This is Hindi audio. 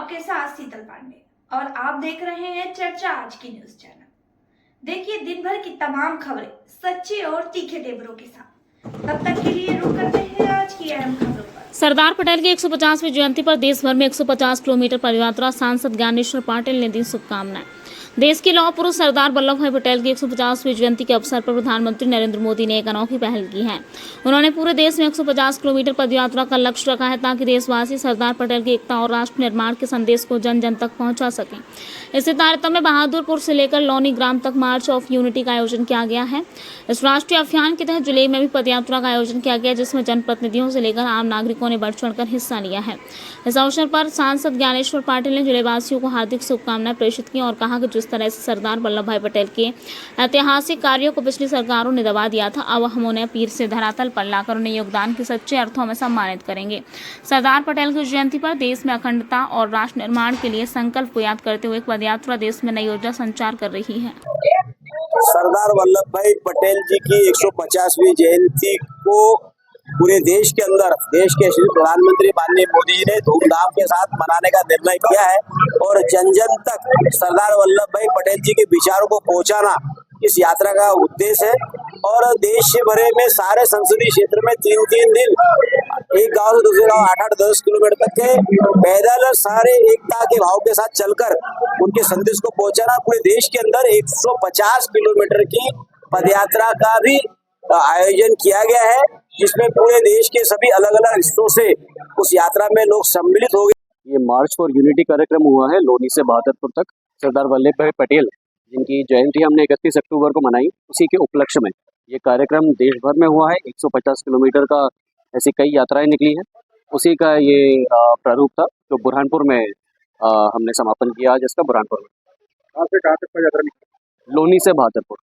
आपके साथ शीतल पांडे और आप देख रहे हैं चर्चा आज की न्यूज चैनल। देखिए दिन भर की तमाम खबरें सच्चे और तीखे तेवरों के साथ। तब तक के लिए रुक करते हैं आज की अहम खबरों पर। सरदार पटेल की 150वीं जयंती पर देश भर में 150 किलोमीटर पदयात्रा, सांसद ज्ञानेश्वर पाटिल ने दी शुभकामनाएं। देश के लौह पुरुष सरदार वल्लभ भाई पटेल की 150वीं जयंती के अवसर पर प्रधानमंत्री नरेंद्र मोदी ने एक अनोखी पहल की है। उन्होंने पूरे देश में 150 किलोमीटर पदयात्रा का लक्ष्य रखा है ताकि देशवासी सरदार पटेल की एकता और राष्ट्र निर्माण के संदेश को जन जन तक पहुंचा सकें। इसी तारतम्य में बहादुरपुर से लेकर लौनी ग्राम तक मार्च ऑफ यूनिटी का आयोजन किया गया है। इस राष्ट्रीय अभियान के तहत जिले में भी पदयात्रा का आयोजन किया गया, जिसमें जनप्रतिनिधियों से लेकर आम नागरिकों ने बढ़ चढ़कर हिस्सा लिया है। इस अवसर पर सांसद ज्ञानेश्वर पाटिल ने जिलेवासियों को हार्दिक शुभकामनाएं प्रेषित की और कहा कि जिस तरह से सरदार वल्लभ भाई पटेल के ऐतिहासिक कार्यों को पिछली सरकारों ने दबा दिया था, अब हम उन्हें पीर से धरातल पर लाकर उन्हें योगदान के सच्चे अर्थों में सम्मानित करेंगे। सरदार पटेल की जयंती पर देश में अखंडता और राष्ट्र निर्माण के लिए संकल्प को याद करते हुए पदयात्रा देश में नई ऊर्जा संचार कर रही है। सरदार वल्लभ भाई पटेल जी की 150वीं जयंती को पूरे देश के अंदर देश के श्री प्रधानमंत्री माननीय मोदी जी ने धूमधाम के साथ मनाने का निर्णय किया है और जन जन तक सरदार वल्लभ भाई पटेल जी के विचारों को पहुंचाना इस यात्रा का उद्देश्य है। और देश भरे में सारे संसदीय क्षेत्र में 3-3 दिन एक गांव से दूसरे गांव 8-10 किलोमीटर तक के पैदल सारे एकता के भाव के साथ चलकर उनके संदेश को पहुंचाना। पूरे देश के अंदर 150 किलोमीटर की पदयात्रा का भी आयोजन किया गया है, जिसमें पूरे देश के सभी अलग अलग हिस्सों से उस यात्रा में लोग सम्मिलित हो गए। ये मार्च फॉर यूनिटी कार्यक्रम हुआ है लोनी से बहादुरपुर तक। सरदार वल्लभ भाई पटेल जिनकी जयंती हमने 31 अक्टूबर को मनाई, उसी के उपलक्ष्य में ये कार्यक्रम देश भर में हुआ है। 150 किलोमीटर का ऐसी कई यात्राएं निकली हैं, उसी का ये प्रारूप था जो बुरहानपुर में हमने समापन किया आज इसका। बुरहानपुर में कहाँ से कहाँ तक का यात्रा निकली? लोनी से बहादुरपुर।